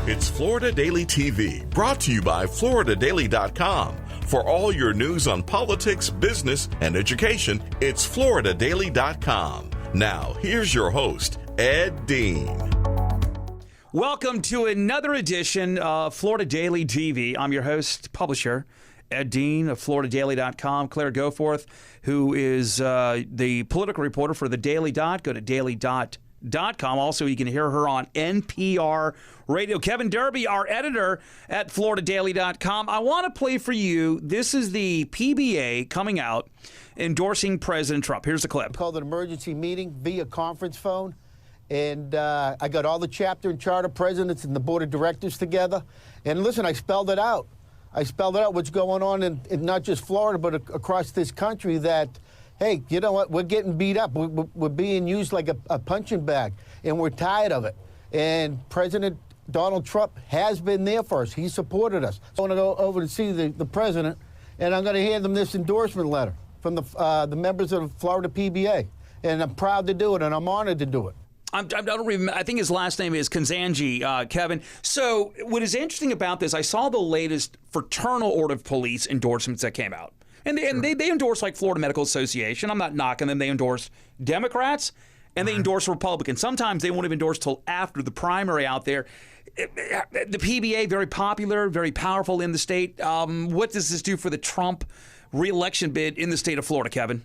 It's Florida Daily TV, brought to you by FloridaDaily.com. For all your news on politics, business, and education, it's FloridaDaily.com. Now, here's your host, Ed Dean. Welcome to another edition of Florida Daily TV. I'm your host, publisher, Ed Dean of FloridaDaily.com. Claire Goforth, who is the political reporter for the Daily Dot. Go to daily.com. Also, you can hear her on NPR Radio. Kevin Derby, our editor at FloridaDaily.com. I want to play for you. This is the PBA coming out endorsing President Trump. Here's the clip. Called an emergency meeting via conference phone. And I got all the chapter and charter presidents and the board of directors together. And listen, I spelled it out. I spelled out what's going on in not just Florida, but across this country that, hey, you know what? We're getting beat up. We're being used like a punching bag, and we're tired of it. And President Donald Trump has been there for us. He supported us. I want to go over to see the president, and I'm going to hand him this endorsement letter from the members of the Florida PBA. And I'm proud to do it, and I'm honored to do it. I don't remember. I think his last name is Kanzanji, Kevin. So what is interesting about this, I saw the latest Fraternal Order of Police endorsements that came out. And they endorse like Florida Medical Association. I'm not knocking them. They endorse Democrats and they endorse Republicans. Sometimes they won't even endorse till after the primary out there. The PBA, very popular, very powerful in the state. What does this do for the Trump re-election bid in the state of Florida, Kevin?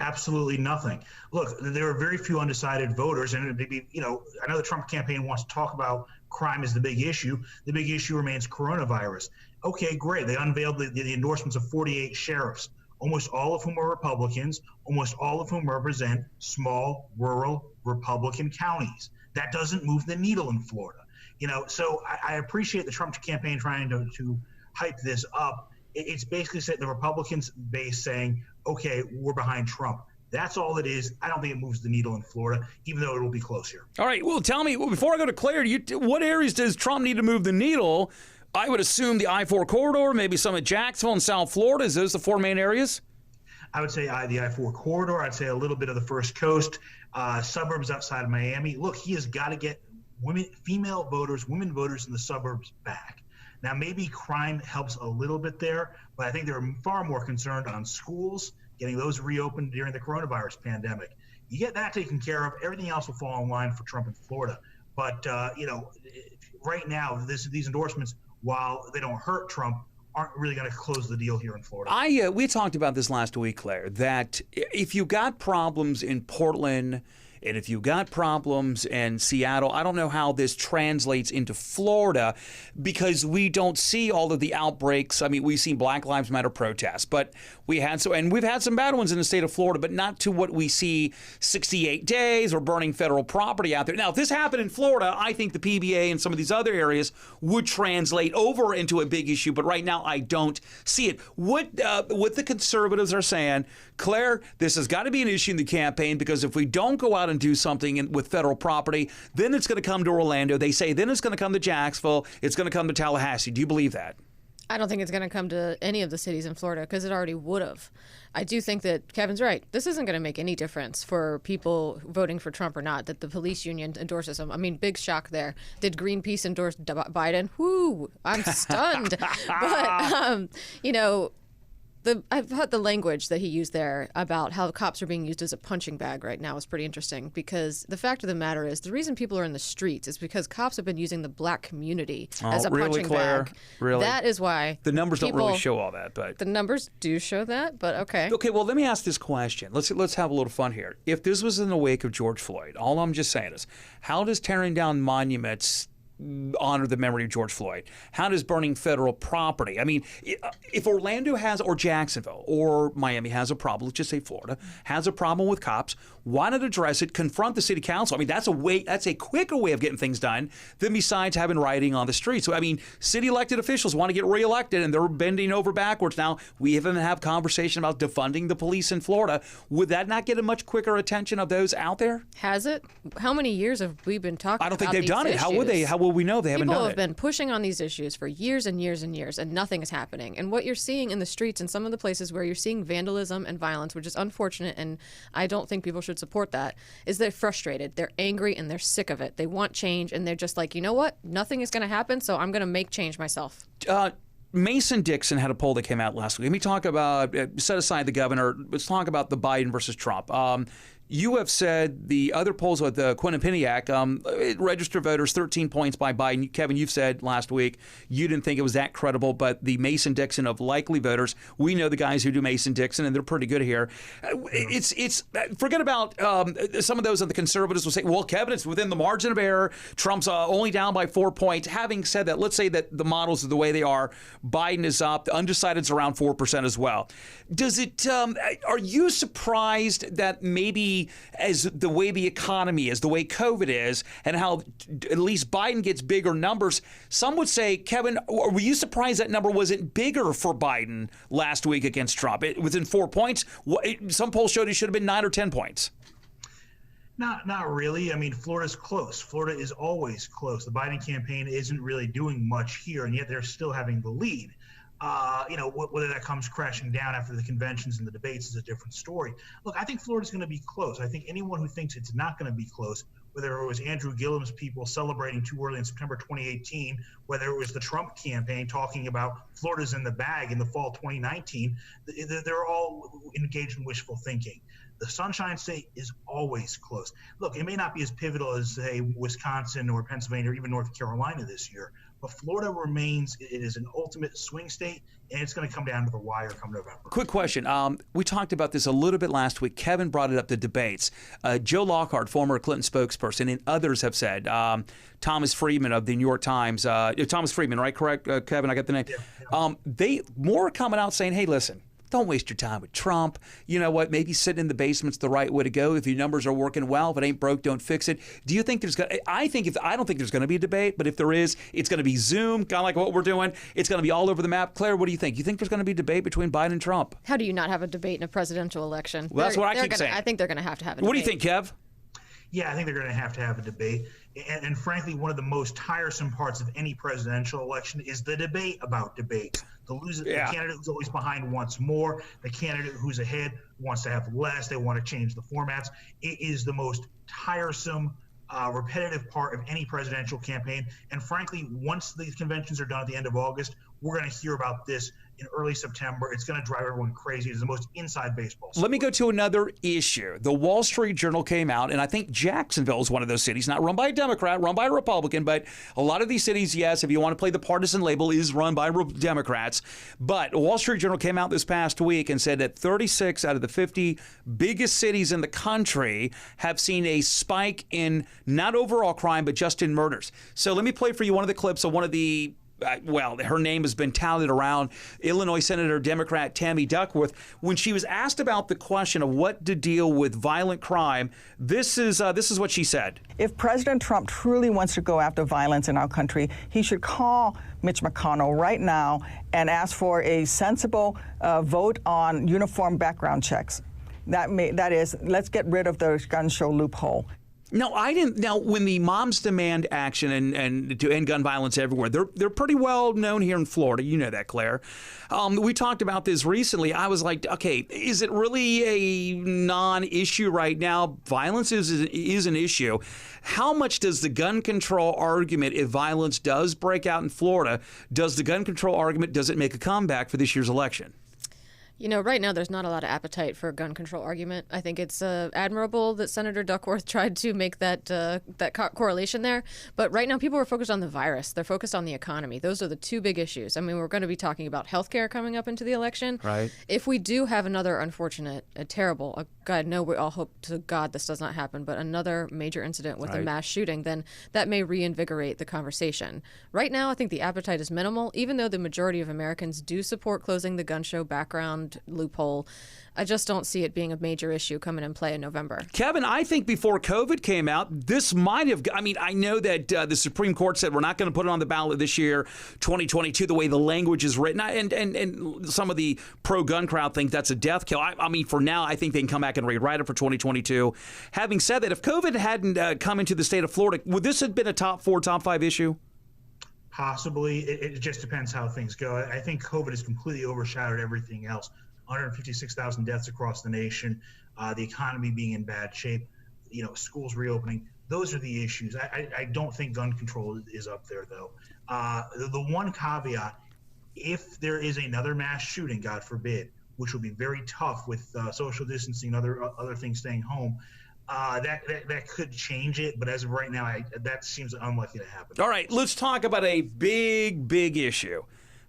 Absolutely nothing. Look, there are very few undecided voters, and maybe, I know the Trump campaign wants to talk about crime as the big issue. The big issue remains coronavirus. Okay, great. They unveiled the endorsements of 48 sheriffs, almost all of whom are Republicans, almost all of whom represent small, rural Republican counties. That doesn't move the needle in Florida. So I appreciate the Trump campaign trying to hype this up. It's basically the Republicans base saying, okay, we're behind Trump. That's all it is. I don't think it moves the needle in Florida, even though it will be close here. All right. Well, tell me, before I go to Claire, what areas does Trump need to move the needle? I would assume the I-4 corridor, maybe some of Jacksonville and South Florida. Is those the four main areas? I would say the I-4 corridor. I'd say a little bit of the First Coast, suburbs outside of Miami. Look, he has got to get women voters in the suburbs back. Now, maybe crime helps a little bit there, but I think they're far more concerned on schools, getting those reopened during the coronavirus pandemic. You get that taken care of, everything else will fall in line for Trump in Florida. But, right now, these endorsements, while they don't hurt Trump, aren't really going to close the deal here in Florida. We talked about this last week, Claire, that if you got problems in Portland and if you got problems in Seattle, I don't know how this translates into Florida because we don't see all of the outbreaks. I mean, we've seen Black Lives Matter protests, but we've had some bad ones in the state of Florida, but not to what we see 68 days or burning federal property out there. Now, if this happened in Florida, I think the PBA and some of these other areas would translate over into a big issue, but right now I don't see it. What the conservatives are saying, Claire, this has got to be an issue in the campaign because if we don't go out and do something with federal property, then it's going to come to Orlando. They say then it's going to come to Jacksonville. It's going to come to Tallahassee. Do you believe that? I don't think it's going to come to any of the cities in Florida because it already would have. I do think that Kevin's right. This isn't going to make any difference for people voting for Trump or not, that the police union endorses him. I mean, big shock there. Did Greenpeace endorse Biden? Whoo, I'm stunned. But, I thought the language that he used there about how the cops are being used as a punching bag right now is pretty interesting because the fact of the matter is the reason people are in the streets is because cops have been using the black community as a punching bag. Really? That is why the numbers don't really show all that, but the numbers do show that. But okay. Okay. Well, let me ask this question. Let's have a little fun here. If this was in the wake of George Floyd, all I'm just saying is, how does tearing down monuments honor the memory of George Floyd? How does burning federal property? I mean, if Orlando has, or Jacksonville, or Miami has a problem, let's just say Florida, has a problem with cops, why not address it, confront the city council? I mean, that's a quicker way of getting things done than besides having rioting on the street. So, I mean, city elected officials want to get reelected and they're bending over backwards. Now, we even have conversation about defunding the police in Florida. Would that not get a much quicker attention of those out there? Has it? How many years have we been talking about I don't think they've done it. How would Well, we know they haven't People done have it. been pushing on these issues for years and years and years, and nothing is happening. And what you're seeing in the streets and some of the places where you're seeing vandalism and violence, which is unfortunate, and I don't think people should support that, is they're frustrated, they're angry, and they're sick of it. They want change, and they're just like, you know what? Nothing is going to happen, so I'm going to make change myself. Mason-Dixon had a poll that came out last week. Let me talk about, set aside the governor, let's talk about the Biden versus Trump. You have said the other polls with Quinnipiac, registered voters 13 points by Biden. Kevin, you've said last week you didn't think it was that credible, but the Mason-Dixon of likely voters, we know the guys who do Mason-Dixon, and they're pretty good here. It's forget about some of those of the conservatives will say, well, Kevin, it's within the margin of error. Trump's only down by 4 points. Having said that, let's say that the models are the way they are. Biden is up. The undecided's around 4% as well. Does it? Are you surprised that maybe as the way the economy is, the way COVID is, and how at least Biden gets bigger numbers, some would say, Kevin, were you surprised that number wasn't bigger for Biden last week against Trump? It was in 4 points. Some polls showed it should have been 9 or 10 points. Not really. I mean, Florida's close. Florida is always close. The Biden campaign isn't really doing much here, and yet they're still having the lead. Whether that comes crashing down after the conventions and the debates is a different story. Look, I think Florida's going to be close. I think anyone who thinks it's not going to be close, whether it was Andrew Gillum's people celebrating too early in September 2018, whether it was the Trump campaign talking about Florida's in the bag in the fall 2019, they're all engaged in wishful thinking. The Sunshine State is always close. Look, it may not be as pivotal as, say, Wisconsin or Pennsylvania or even North Carolina this year, but Florida remains, it is an ultimate swing state, and it's going to come down to the wire come November. Quick question. We talked about this a little bit last week. Kevin brought it up, the debates. Joe Lockhart, former Clinton spokesperson, and others have said, Thomas Friedman of the New York Times, Thomas Friedman, right? Correct, Kevin? I got the name. Yeah. They more are coming out saying, hey, listen, don't waste your time with Trump. You know what? Maybe sitting in the basement's the right way to go. If your numbers are working well, if it ain't broke, don't fix it. Do you think there's going to? I don't think there's going to be a debate, but if there is, it's going to be Zoom, kind of like what we're doing. It's going to be all over the map. Claire, what do you think? You think there's going to be a debate between Biden and Trump? How do you not have a debate in a presidential election? Well, that's what I keep saying. I think they're going to have a debate. What do you think, Kev? Yeah, I think they're going to have a debate. And frankly, one of the most tiresome parts of any presidential election is the debate about debates. The candidate who's always behind wants more. The candidate who's ahead wants to have less. They want to change the formats. It is the most tiresome, repetitive part of any presidential campaign. And frankly, once the conventions are done at the end of August, we're going to hear about this in early September. It's going to drive everyone crazy. It's the most inside baseball sport. Let me go to another issue. The Wall Street Journal came out, and I think Jacksonville is one of those cities, not run by a Democrat, run by a Republican, but a lot of these cities, yes, if you want to play the partisan label, is run by Democrats. But the Wall Street Journal came out this past week and said that 36 out of the 50 biggest cities in the country have seen a spike in not overall crime, but just in murders. So let me play for you one of the clips of one of the her name has been touted around, Illinois Senator Democrat Tammy Duckworth. When she was asked about the question of what to deal with violent crime, this is what she said. If President Trump truly wants to go after violence in our country, he should call Mitch McConnell right now and ask for a sensible vote on uniform background checks. That is, let's get rid of the gun show loophole. No, I didn't. Now, when the Moms Demand Action and to end gun violence everywhere, they're pretty well known here in Florida. You know that, Claire. We talked about this recently. I was like, okay, is it really a non-issue right now? Violence is an issue. How much does the gun control argument, if violence does break out in Florida, does it make a comeback for this year's election? You know, right now there's not a lot of appetite for a gun control argument. I think it's admirable that Senator Duckworth tried to make that correlation there. But right now people are focused on the virus. They're focused on the economy. Those are the two big issues. I mean, we're going to be talking about healthcare coming up into the election. Right. If we do have another unfortunate, terrible, God, no, we all hope to God this does not happen, but another major incident with a mass shooting, then that may reinvigorate the conversation. Right now, I think the appetite is minimal, even though the majority of Americans do support closing the gun show background vote loophole. I just don't see it being a major issue coming in play in November. Kevin, I think before COVID came out, this might have, I mean, I know that the Supreme Court said we're not going to put it on the ballot this year, 2022, the way the language is written. And some of the pro-gun crowd think that's a death kill. I mean, for now, I think they can come back and rewrite it for 2022. Having said that, if COVID hadn't come into the state of Florida, would this have been a top 4, top 5 issue? Possibly. It just depends how things go. I think COVID has completely overshadowed everything else. 156,000 deaths across the nation, the economy being in bad shape, schools reopening. Those are the issues. I don't think gun control is up there, though. The one caveat, if there is another mass shooting, God forbid, which will be very tough with social distancing and other things staying home, that could change it. But as of right now, that seems unlikely to happen. All right, let's talk about a big issue.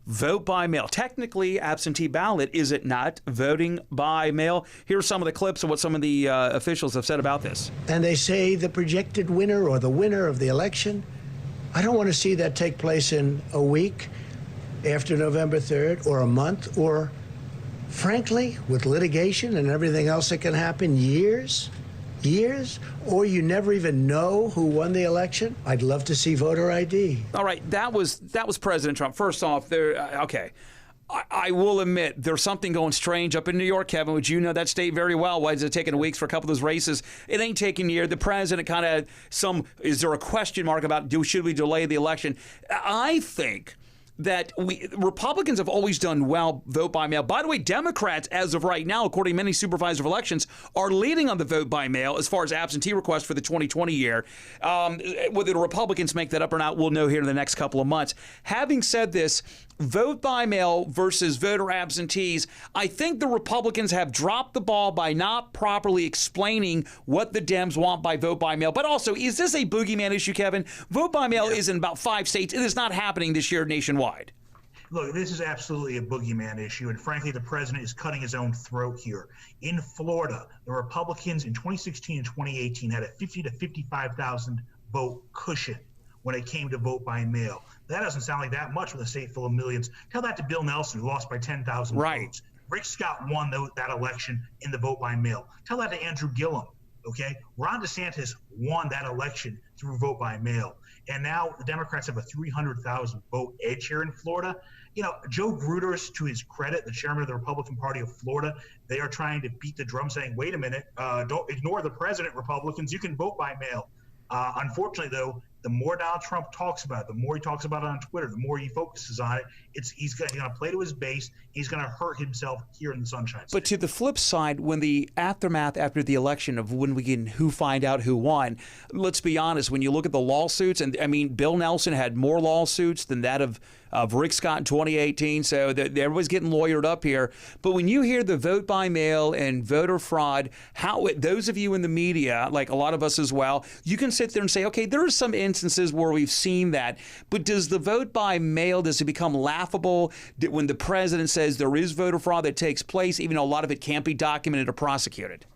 Vote by mail. Technically, absentee ballot, is it not? Voting by mail. Here's some of the clips of what some of the officials have said about this. And they say the projected winner or the winner of the election. I don't want to see that take place in a week after November 3rd or a month or, frankly, with litigation and everything else that can happen, years, or you never even know who won the election. I'd love to see voter ID. All right, that was President Trump. First off, okay. I will admit there's something going strange up in New York, Kevin, which you know that state very well. Why is it taking weeks for a couple of those races? It ain't taking a year. The president kind of is there a question mark about should we delay the election? I think that Republicans have always done well vote by mail. By the way, Democrats, as of right now, according to many supervisors of elections, are leading on the vote by mail as far as absentee requests for the 2020 year. Whether the Republicans make that up or not, we'll know here in the next couple of months. Having said this, vote by mail versus voter absentees, I think the Republicans have dropped the ball by not properly explaining what the Dems want by vote by mail. But also, is this a boogeyman issue, Kevin? Vote by mail is in about 5 states. It is not happening this year nationwide. Look, this is absolutely a boogeyman issue, and frankly, the president is cutting his own throat here. In Florida, the Republicans in 2016 and 2018 had a 50 to 55,000 vote cushion when it came to vote by mail. That doesn't sound like that much with a state full of millions. Tell that to Bill Nelson, who lost by 10,000 votes. Rick Scott won that election in the vote by mail. Tell that to Andrew Gillum. Okay, Ron DeSantis won that election through vote by mail. And now the Democrats have a 300,000 vote edge here in Florida. Joe Gruters, to his credit, the chairman of the Republican Party of Florida, they are trying to beat the drum saying, wait a minute, don't ignore the president, Republicans, you can vote by mail. Unfortunately, though, the more Donald Trump talks about it, the more he talks about it on Twitter, the more he focuses on it, he's going to play to his base. He's going to hurt himself here in the Sunshine State. But to the flip side, when the aftermath after the election of when we can find out who won, let's be honest, when you look at the lawsuits, and I mean, Bill Nelson had more lawsuits than that of Rick Scott in 2018, so everybody's getting lawyered up here. But when you hear the vote by mail and voter fraud, those of you in the media, like a lot of us as well, you can sit there and say, okay, there are some instances where we've seen that, but does the vote by mail, does it become laughable when the president says there is voter fraud that takes place, even though a lot of it can't be documented or prosecuted?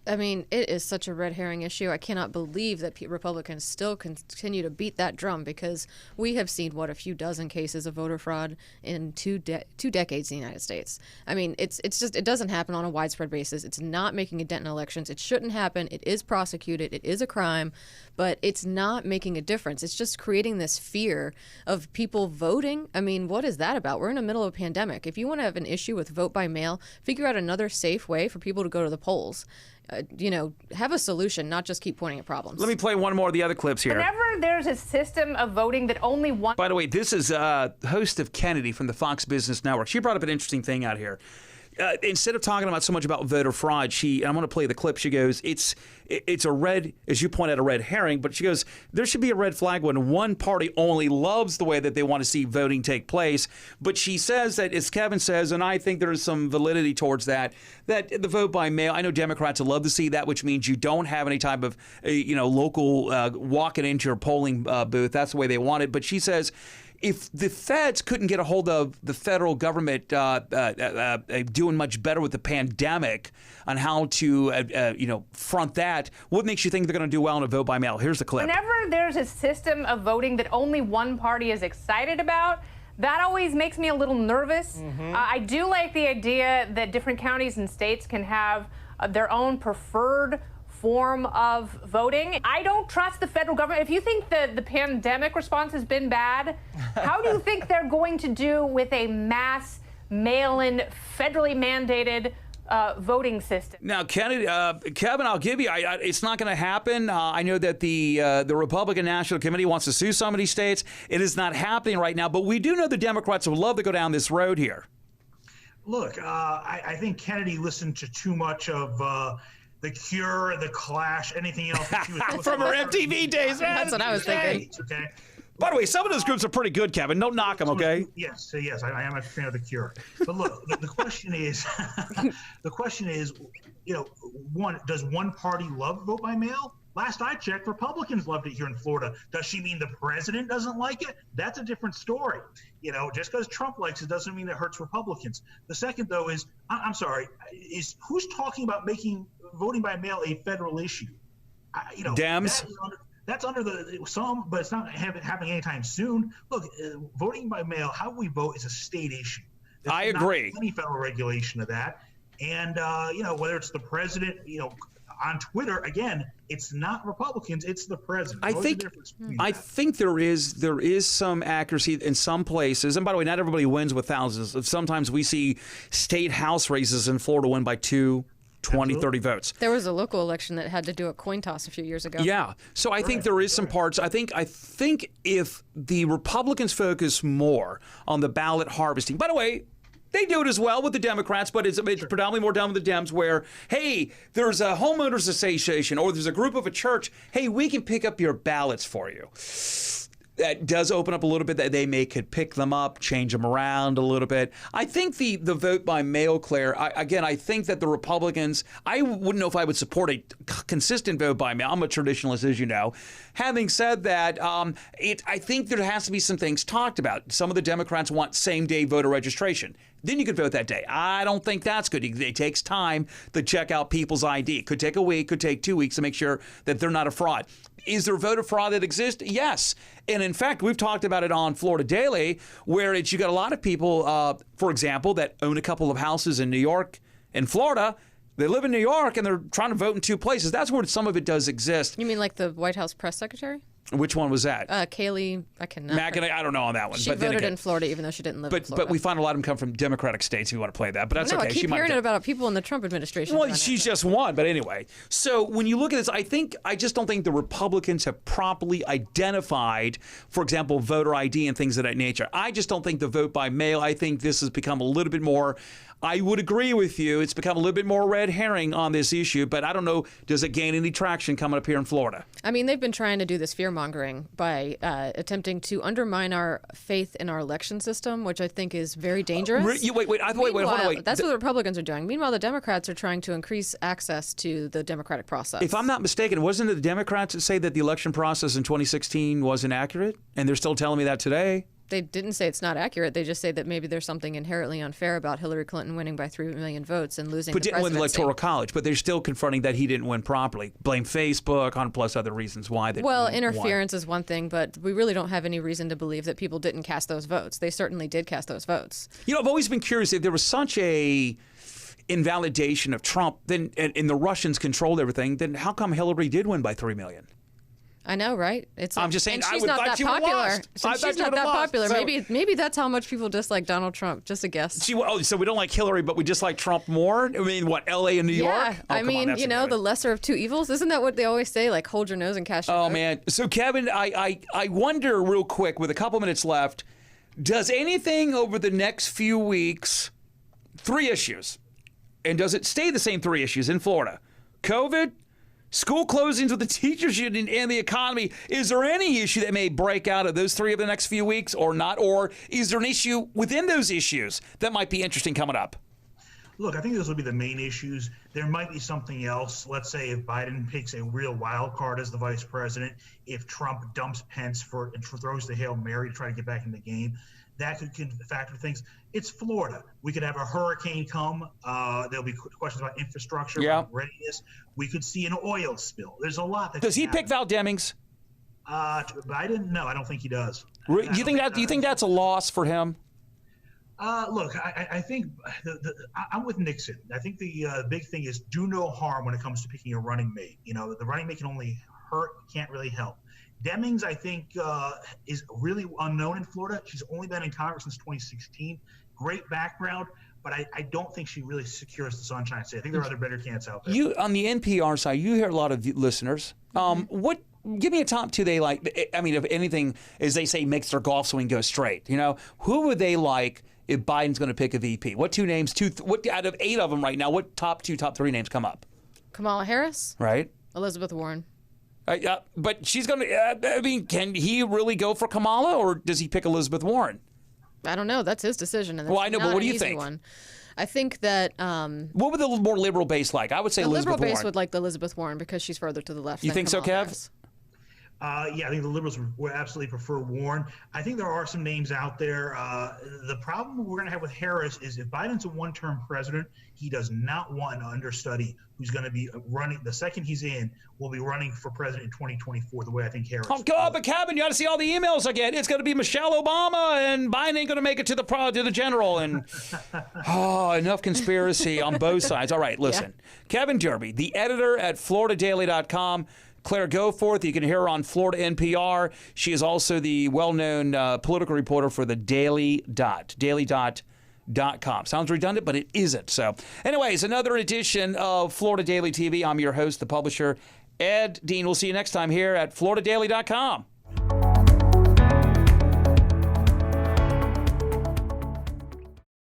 I mean, it is such a red herring issue. I cannot believe that Republicans still continue to beat that drum, because we have seen, a few dozen cases of voter fraud in two decades in the United States. I mean, it's just, it doesn't happen on a widespread basis. It's not making a dent in elections. It shouldn't happen. It is prosecuted. It is a crime, but it's not making a difference. It's just creating this fear of people voting. I mean, what is that about? We're in the middle of a pandemic. If you want to have an issue with vote by mail, figure out another safe way for people to go to the polls. Have a solution, not just keep pointing at problems. Let me play one more of the other clips here. Whenever there's a system of voting that only one... By the way, this is host of Kennedy from the Fox Business Network. She brought up an interesting thing out here. Instead of talking about so much about voter fraud, I'm going to play the clip. She goes, it's a red, as you point out, a red herring, but she goes, there should be a red flag when one party only loves the way that they want to see voting take place. But she says that, as Kevin says, and I think there is some validity towards that the vote by mail, I know Democrats would love to see that, which means you don't have any type of, local walking into your polling booth. That's the way they want it. But she says, if the feds couldn't get a hold of the federal government doing much better with the pandemic on how to, front that, what makes you think they're going to do well in a vote by mail? Here's the clip. Whenever there's a system of voting that only one party is excited about, That always makes me a little nervous. I do like the idea that different counties and states can have their own preferred form of voting. I don't trust the federal government. If you think the pandemic response has been bad, how do you think they're going to do with a mass mail-in, federally mandated voting system? Now, Kevin, I'll give you. It's not going to happen. I know that the Republican National Committee wants to sue some of these states. It is not happening right now, but we do know the Democrats would love to go down this road here. Look, I think Kennedy listened to too much of The Cure, The Clash, anything else. That she was From her MTV days, man. That's what I was thinking. Okay. By the way, some of those groups are pretty good, Kevin. Don't knock them, okay? Yes, I am a fan of The Cure. But look, the question is, one, does one party love vote by mail? Last I checked, Republicans loved it here in Florida. Does she mean the president doesn't like it? That's a different story. Just because Trump likes it doesn't mean it hurts Republicans. The second, though, is, I'm sorry, is who's talking about making voting by mail a federal issue? Dems. That's under but it's not happening anytime soon. Look, voting by mail, how we vote is a state issue. I agree. Not any federal regulation of that. And, whether it's the president, on Twitter, again, it's not Republicans, it's the president. I think there is some accuracy in some places. And by the way, not everybody wins with thousands. Sometimes we see state house races in Florida win by 2, 20, 30 votes. There was a local election that had to do a coin toss a few years ago. Yeah. So I think there is some parts. I think if the Republicans focus more on the ballot harvesting, by the way, they do it as well with the Democrats, but it's predominantly more done with the Dems where, hey, there's a homeowners association or there's a group of a church. Hey, we can pick up your ballots for you. That does open up a little bit that they could pick them up, change them around a little bit. I think the vote by mail, Claire, I think that the Republicans, I wouldn't know if I would support a consistent vote by mail. I'm a traditionalist, as you know. Having said that, I think there has to be some things talked about. Some of the Democrats want same-day voter registration. Then you could vote that day. I don't think that's good. It takes time to check out people's ID. It could take a week, could take 2 weeks to make sure that they're not a fraud. Is there voter fraud that exists? Yes. And in fact, we've talked about it on Florida Daily, where you got a lot of people, for example, that own a couple of houses in New York and Florida. They live in New York and they're trying to vote in 2 places. That's where some of it does exist. You mean like the White House press secretary? Which one was that? Kayleigh, I don't know on that one. She voted in Florida even though she didn't live in Florida. But we find a lot of them come from Democratic states if you want to play that. But that's okay. I keep hearing it about people in the Trump administration. Well, she's just one. But anyway, so when you look at this, I just don't think the Republicans have properly identified, for example, voter ID and things of that nature. I just don't think the vote by mail, I think this has become a little bit more, I would agree with you. It's become a little bit more red herring on this issue, but I don't know, does it gain any traction coming up here in Florida? I mean, they've been trying to do this fear-mongering by attempting to undermine our faith in our election system, which I think is very dangerous. Wait, hold on. That's what the Republicans are doing. Meanwhile, the Democrats are trying to increase access to the democratic process. If I'm not mistaken, wasn't it the Democrats that say that the election process in 2016 wasn't accurate? And they're still telling me that today? They didn't say it's not accurate. They just say that maybe there's something inherently unfair about Hillary Clinton winning by 3 million votes and losing the presidency. But didn't win the Electoral College. But they're still confronting that he didn't win properly. Blame Facebook, on plus other reasons why they Well, interference is one thing, but we really don't have any reason to believe that people didn't cast those votes. They certainly did cast those votes. I've always been curious if there was such a invalidation of Trump, then and the Russians controlled everything, then how come Hillary did win by 3 million? I know, right? I'm just saying, and I she's would not thought that she would have popular. lost. Since she's not that popular, so, maybe that's how much people dislike Donald Trump. Just a guess. So we don't like Hillary, but we dislike Trump more? I mean, what, L.A. and New York? Yeah, I mean, the lesser of two evils. Isn't that what they always say? Like, hold your nose and cast your vote? Oh, man. So, Kevin, I wonder real quick, with a couple minutes left, does anything over the next few weeks, 3 issues, and does it stay the same 3 issues in Florida? COVID, school closings with the teachers union, and the economy. Is there any issue that may break out of those 3 over the next few weeks or not? Or is there an issue within those issues that might be interesting coming up? Look, I think those will be the main issues. There might be something else. Let's say if Biden picks a real wild card as the vice president, if Trump dumps Pence and throws the Hail Mary to try to get back in the game, that could factor things. It's Florida. We could have a hurricane come. There'll be questions about infrastructure, readiness. We could see an oil spill. There's a lot. Does he pick Val Demings? Biden? No, I don't think he does. Do you think that's a loss for him? Look, I think I'm with Nixon. I think the big thing is do no harm when it comes to picking a running mate. You know, the running mate can only hurt, can't really help. Demings, I think, is really unknown in Florida. She's only been in Congress since 2016. Great background, but I don't think she really secures the Sunshine State. I think there are other better candidates out there. You on the NPR side, you hear a lot of listeners. Give me a top two they like. I mean, if anything, as they say, makes their golf swing go straight. You know, who would they like if Biden's going to pick a VP? What two names? What out of 8 of them right now? What top 2, top 3 names come up? Kamala Harris, right? Elizabeth Warren. But she's going to. I mean, can he really go for Kamala, or does he pick Elizabeth Warren? I don't know. That's his decision. And well, I know, but what do you think? One. I think that. What would the more liberal base like? I would say Elizabeth Warren. The liberal base would like the Elizabeth Warren because she's further to the left. You think so, Kev? Harris. Yeah, I think the liberals would absolutely prefer Warren. I think there are some names out there. The problem we're going to have with Harris is if Biden's a one-term president, he does not want an understudy who's going to be running. The second he's in, will be running for president in 2024, the way I think Harris. Oh, God, but Kevin, you ought to see all the emails I get. It's going to be Michelle Obama, and Biden ain't going to make it to the general. And enough conspiracy on both sides. All right, listen. Yeah. Kevin Derby, the editor at FloridaDaily.com. Claire Goforth, you can hear her on Florida NPR. She is also the well-known political reporter for the Daily Dot, dailydot.com. Sounds redundant, but it isn't. So, anyways, another edition of Florida Daily TV. I'm your host, the publisher, Ed Dean. We'll see you next time here at FloridaDaily.com.